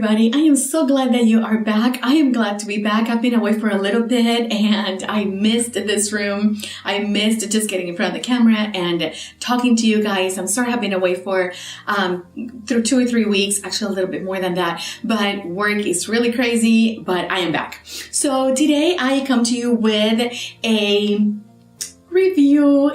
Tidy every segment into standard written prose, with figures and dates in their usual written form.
everybody. I am so glad that you are back. I am glad to be back. I've been away for a little bit and I missed this room. I missed just getting in front of the camera and talking to you guys. I'm sorry I've been away for through 2 or 3 weeks, actually a little bit more than that, but work is really crazy, but I am back. So today I come to you with a review.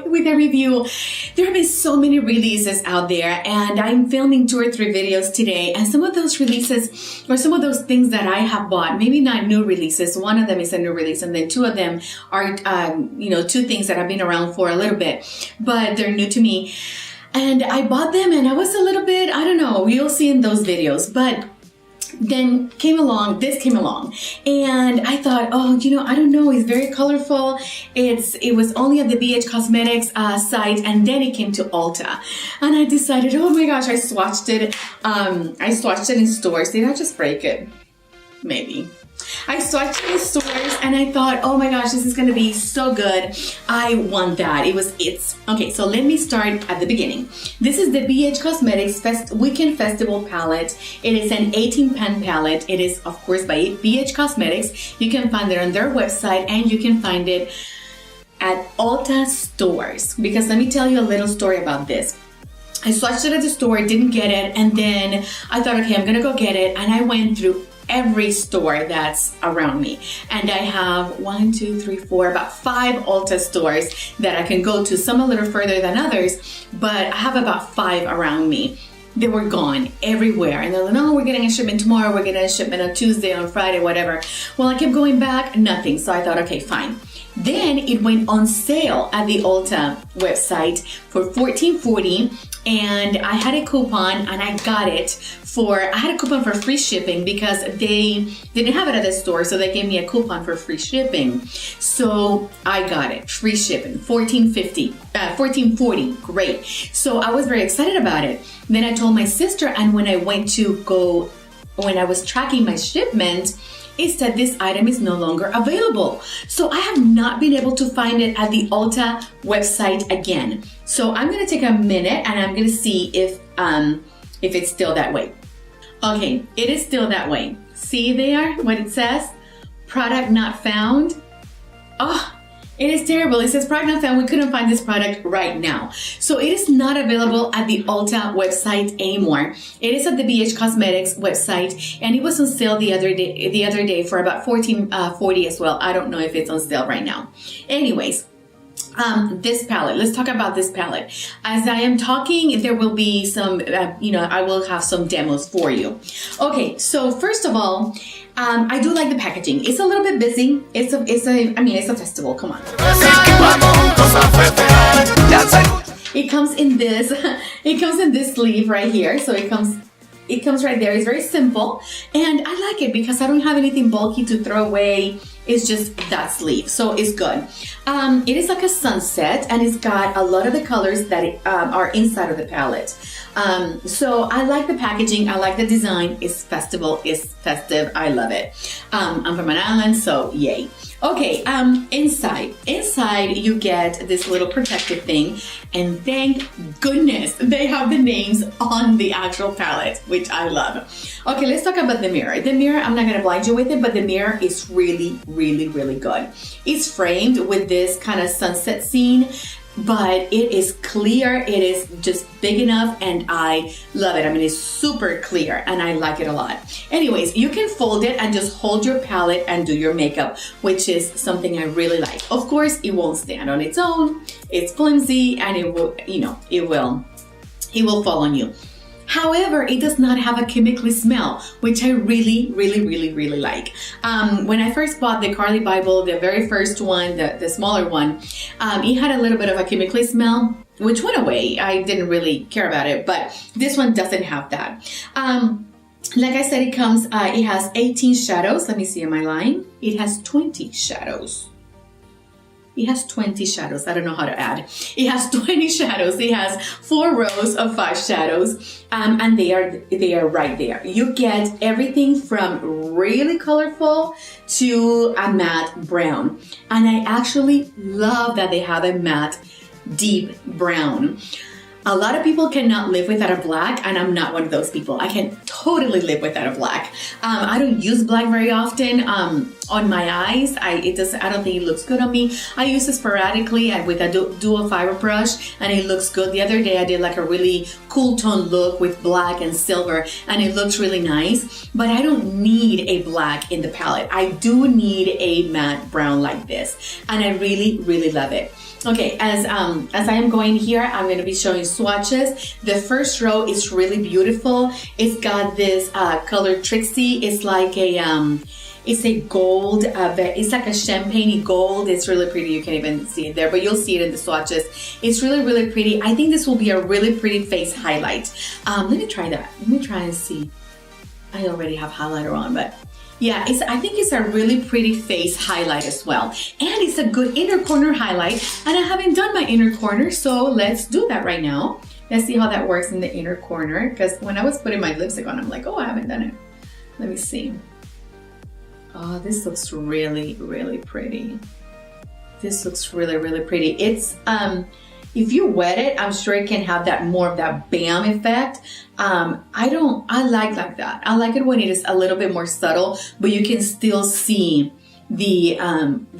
There have been so many releases out there and I'm filming 2 or 3 videos today, and some of those releases or some of those things that I have bought, maybe not new releases, one of them is a new release and then 2 of them are 2 things that have been around for a little bit, but they're new to me, and I bought them and I was a little bit, I don't know, you'll see in those videos, but then this came along and I thought, oh, I don't know, it's very colorful. It was only at the BH Cosmetics site, and then it came to Ulta, and I decided, oh my gosh, I swatched it. I swatched it in stores. Did I just break it? Maybe. I swatched it in stores and I thought, oh my gosh, this is going to be so good. I want that. Okay, so let me start at the beginning. This is the BH Cosmetics Weekend Festival palette. It is an 18-pan palette. It is, of course, by BH Cosmetics. You can find it on their website and you can find it at Ulta stores. Because let me tell you a little story about this. I swatched it at the store, didn't get it, and then I thought, okay, I'm going to go get it, and I went through every store that's around me, and I have about 5 Ulta stores that I can go to, some a little further than others, but I have about 5 around me. They were gone everywhere, and they're like, no, we're getting a shipment tomorrow, we're getting a shipment on Tuesday, on Friday, whatever. Well, I kept going back, nothing, so I thought, okay, fine. Then it went on sale at the Ulta website for $14.40, and I had a coupon and I got it I had a coupon for free shipping because they didn't have it at the store, so they gave me a coupon for free shipping. So I got it, free shipping, $14.40, great. So I was very excited about it. Then I told my sister, and when I was tracking my shipment, it said this item is no longer available. So I have not been able to find it at the Ulta website again. So I'm gonna take a minute and I'm gonna see if it's still that way. Okay, it is still that way. See there what it says? Product not found. Oh, it is terrible. It says product not found. We couldn't find this product right now. So it is not available at the Ulta website anymore. It is at the BH Cosmetics website, and it was on sale the other day for about $14.40 as well. I don't know if it's on sale right now. Anyways, this palette, let's talk about this palette. As I am talking, there will be some, I will have some demos for you. Okay, so first of all, I do like the packaging. It's a little bit busy. It's a festival, come on. It comes in this sleeve right here. So it comes right there. It's very simple, and I like it because I don't have anything bulky to throw away. It's just that sleeve, so it's good. It is like a sunset, and it's got a lot of the colors that are inside of the palette. So I like the packaging, I like the design. It's festive, I love it. I'm from an island, so yay. Okay, inside you get this little protective thing, and thank goodness they have the names on the actual palette, which I love. Okay, let's talk about the mirror. The mirror, I'm not gonna blind you with it, but the mirror is really, really, really good. It's framed with this kind of sunset scene, but it is clear. It is just big enough, and I love it. I mean, it's super clear and I like it a lot. Anyways, you can fold it and just hold your palette and do your makeup, which is something I really like. Of course, it won't stand on its own. It's flimsy and it will fall on you. However, it does not have a chemically smell, which I really, really, really, really like. When I first bought the Carly Bible, the very first one, the smaller one, it had a little bit of a chemically smell, which went away. I didn't really care about it, but this one doesn't have that. Like I said, it has 18 shadows. Let me see, am I lying? It has 20 shadows. It has 20 shadows. I don't know how to add. It has 20 shadows. It has 4 rows of 5 shadows, and they are right there. You get everything from really colorful to a matte brown, and I actually love that they have a matte deep brown. A lot of people cannot live without a black, and I'm not one of those people. I can totally live without a black. I don't use black very often on my eyes. I don't think it looks good on me. I use it sporadically and with a dual fiber brush, and it looks good. The other day I did like a really cool tone look with black and silver, and it looks really nice. But I don't need a black in the palette. I do need a matte brown like this, and I really, really love it. Okay, as I am going here, I'm going to be showing swatches. The first row is really beautiful. It's got this color Trixie. It's like it's a gold, it's like a champagne gold. It's really pretty. You can't even see it there, but you'll see it in the swatches. It's really, really pretty. I think this will be a really pretty face highlight. Let me try that. Let me try and see. I already have highlighter on, but yeah, I think it's a really pretty face highlight as well. And it's a good inner corner highlight. And I haven't done my inner corner, so let's do that right now. Let's see how that works in the inner corner. Because when I was putting my lipstick on, I'm like, oh, I haven't done it. Let me see. Oh, this looks really, really pretty. This looks really, really pretty. It's, if you wet it, I'm sure it can have that more of that bam effect. I like that. I like it when it is a little bit more subtle, but you can still see the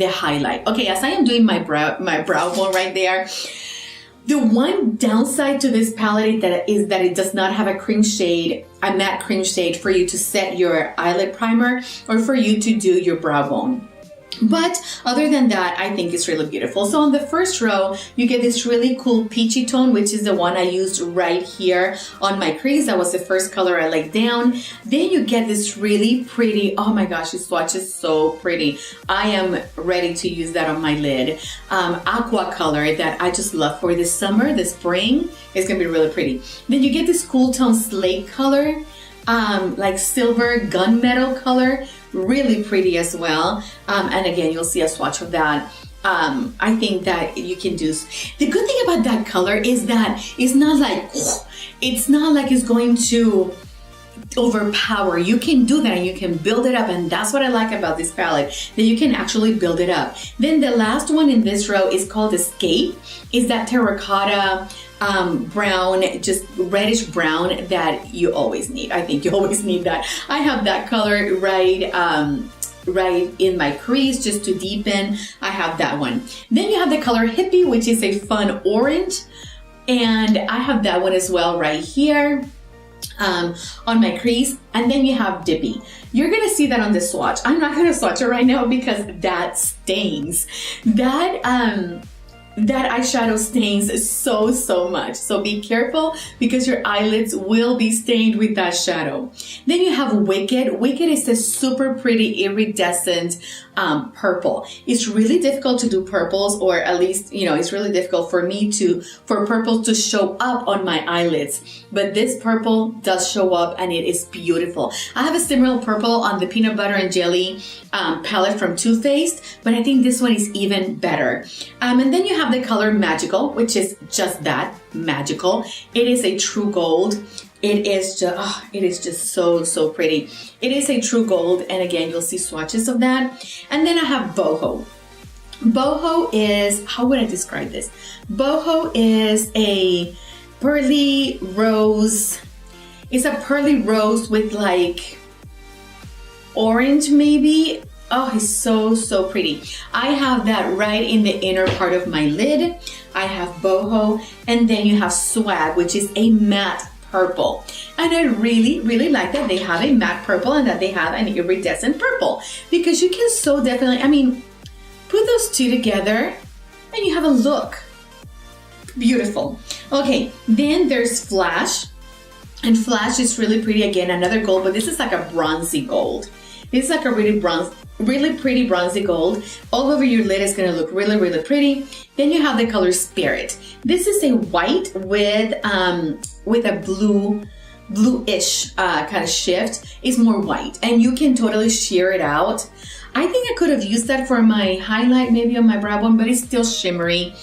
highlight. Okay, as I am doing my brow bone right there, the one downside to this palette is that it does not have a matte cream shade for you to set your eyelid primer or for you to do your brow bone. But other than that, I think it's really beautiful. So on the first row, you get this really cool peachy tone, which is the one I used right here on my crease. That was the first color I laid down. Then you get this really pretty, oh my gosh, this swatch is so pretty. I am ready to use that on my lid. Aqua color that I just love for this summer, the spring. It's gonna be really pretty. Then you get this cool tone slate color, like silver gunmetal color. Really pretty as well. And again, you'll see a swatch of that. I think that you can do. The good thing about that color is that it's not like it's going to overpower. You can do that and you can build it up, and that's what I like about this palette, that you can actually build it up. Then the last one in this row is called Escape. Is that terracotta brown, just reddish brown that you always need. I think you always need that. I have that color right in my crease just to deepen. I have that one. Then you have the color Hippie, which is a fun orange, and I have that one as well right here on my crease. And then you have Dippy. You're gonna see that on the swatch. I'm not gonna swatch it right now because that stains. That eyeshadow stains so much. So be careful because your eyelids will be stained with that shadow. Then you have Wicked. Wicked is a super pretty iridescent purple. It's really difficult to do purples, or at least, it's really difficult for me for purple to show up on my eyelids. But this purple does show up and it is beautiful. I have a similar purple on the Peanut Butter and Jelly palette from Too Faced, but I think this one is even better. And then you have the color Magical, which is just that, magical. It is a true gold. It is just so pretty. It is a true gold, and again, you'll see swatches of that. And then I have Boho. Boho is, how would I describe this? Boho is a pearly rose. It's a pearly rose with like orange maybe. Oh, it's so pretty. I have that right in the inner part of my lid. I have Boho, and then you have Swag, which is a matte purple. And I really like that they have a matte purple and that they have an iridescent purple, because you can so definitely, put those two together and you have a look. Beautiful. Okay, then there's Flash. And Flash is really pretty, again, another gold, but this is like a bronzy gold. This is like a really pretty bronzy gold. All over your lid is gonna look really pretty. Then you have the color Spirit. This is a white with a bluish kind of shift. It's more white, and you can totally sheer it out. I think I could have used that for my highlight, maybe on my brow bone, but it's still shimmery.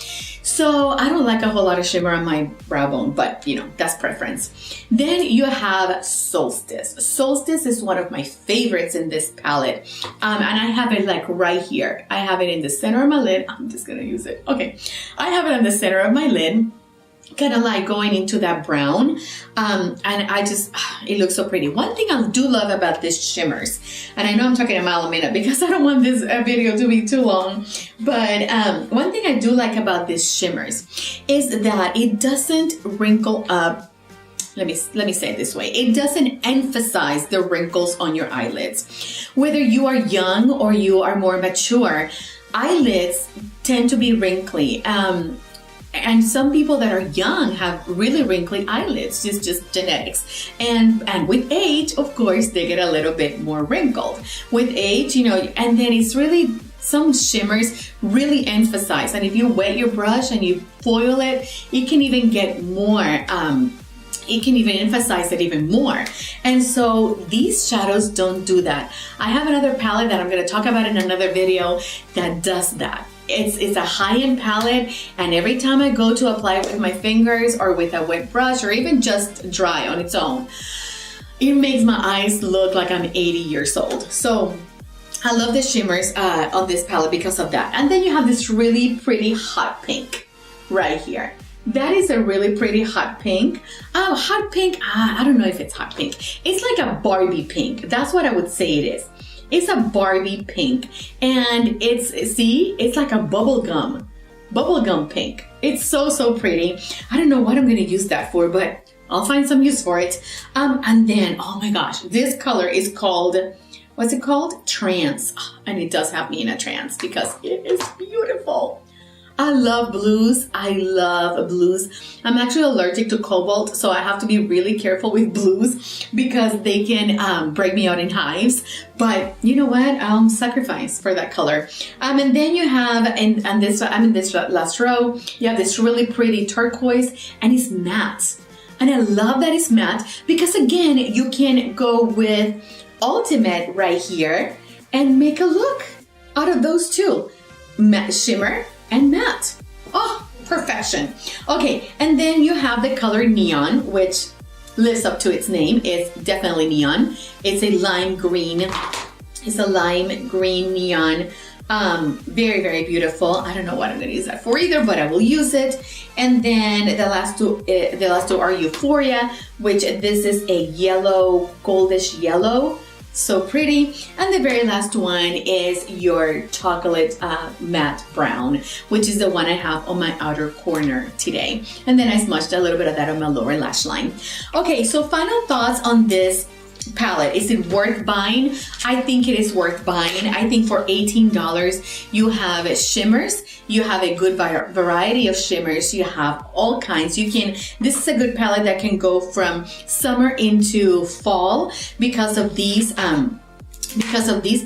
So I don't like a whole lot of shimmer on my brow bone, but that's preference. Then you have Solstice. Solstice is one of my favorites in this palette. And I have it like right here. I have it in the center of my lid. I'm just gonna use it. Okay. I have it in the center of my lid. kind of like going into that brown, and it looks so pretty. One thing I do love about this shimmers, and I know I'm talking a mile a minute because I don't want this video to be too long, but one thing I do like about this shimmers is that it doesn't wrinkle up. Let me say it this way. It doesn't emphasize the wrinkles on your eyelids. Whether you are young or you are more mature, eyelids tend to be wrinkly. And some people that are young have really wrinkly eyelids. It's just genetics. And with age, of course, they get a little bit more wrinkled. With age, and then it's really, some shimmers really emphasize. And if you wet your brush and you foil it, it can even get more, it can even emphasize it even more. And so these shadows don't do that. I have another palette that I'm going to talk about in another video that does that. It's a high-end palette, and every time I go to apply it with my fingers or with a wet brush or even just dry on its own, it makes my eyes look like I'm 80 years old. So I love the shimmers on this palette because of that. And then you have this really pretty hot pink right here. That is a really pretty hot pink. Hot pink, I don't know if it's hot pink. It's like a Barbie pink. That's what I would say it is. It's a Barbie pink, and it's like a bubblegum pink. It's so pretty. I don't know what I'm gonna use that for, but I'll find some use for it. And then, oh my gosh, this color is called, what's it called? Trance. And it does have me in a trance because it is beautiful. I love blues. I'm actually allergic to cobalt, so I have to be really careful with blues because they can break me out in hives. But you know what? I'll sacrifice for that color. And then you have, and this, I'm in this last row, you have this really pretty turquoise, and it's matte. And I love that it's matte because, again, you can go with ultimate right here and make a look out of those two. Matte shimmer and matte. Oh, perfection. Okay, and then you have the color neon, which lives up to its name. It's definitely neon. It's a lime green. It's a lime green neon. Very beautiful. I don't know what I'm gonna use that for either, but I will use it. And then the last two are Euphoria, which this is a yellow, goldish yellow. So pretty. And the very last one is your chocolate matte brown, which is the one I have on my outer corner today. And then I smudged a little bit of that on my lower lash line. Okay, so final thoughts on this palette. Is it worth buying? I think it is worth buying. I think for $18 you have shimmers, you have a good variety of shimmers, you have all kinds. This is a good palette that can go from summer into fall because of these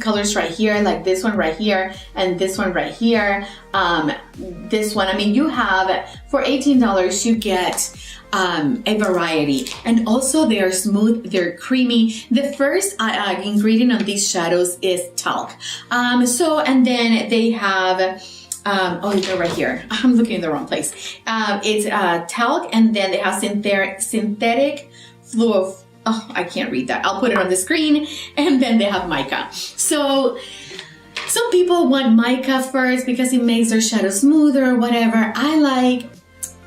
colors right here, like this one right here and this one right here. This one, I mean, you have, for $18 you get a variety, and also they are smooth, they're creamy. The first ingredient on these shadows is talc. And then they have oh, they're right here. I'm looking in the wrong place. It's talc, and then they have synthetic fluor. Oh, I can't read that. I'll put it on the screen. And then they have mica. So some people want mica first because it makes their shadow smoother or whatever.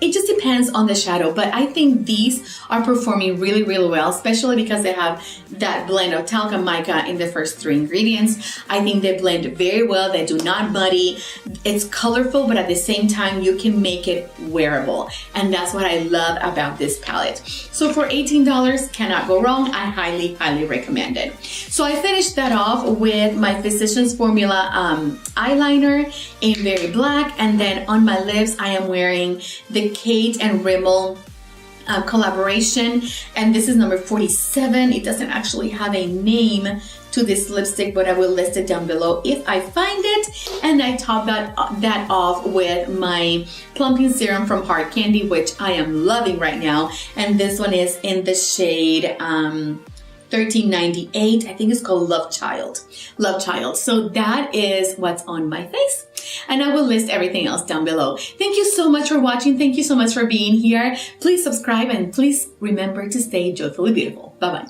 It just depends on the shadow, but I think these are performing really well, especially because they have that blend of talc and mica in the first three ingredients. I think they blend very well. They do not muddy. It's colorful, but at the same time, you can make it wearable. And that's what I love about this palette. So for $18, cannot go wrong. I highly recommend it. So I finished that off with my Physicians Formula eyeliner in very black. And then on my lips, I am wearing the Kate and Rimmel collaboration, and this is number 47. It doesn't actually have a name to this lipstick, but I will list it down below if I find it. And I top that off with my plumping serum from Hard Candy, which I am loving right now, and this one is in the shade 1398. I think it's called Love Child. So that is what's on my face. And I will list everything else down below. Thank you so much for watching. Thank you so much for being here. Please subscribe and please remember to stay joyfully beautiful. Bye-bye.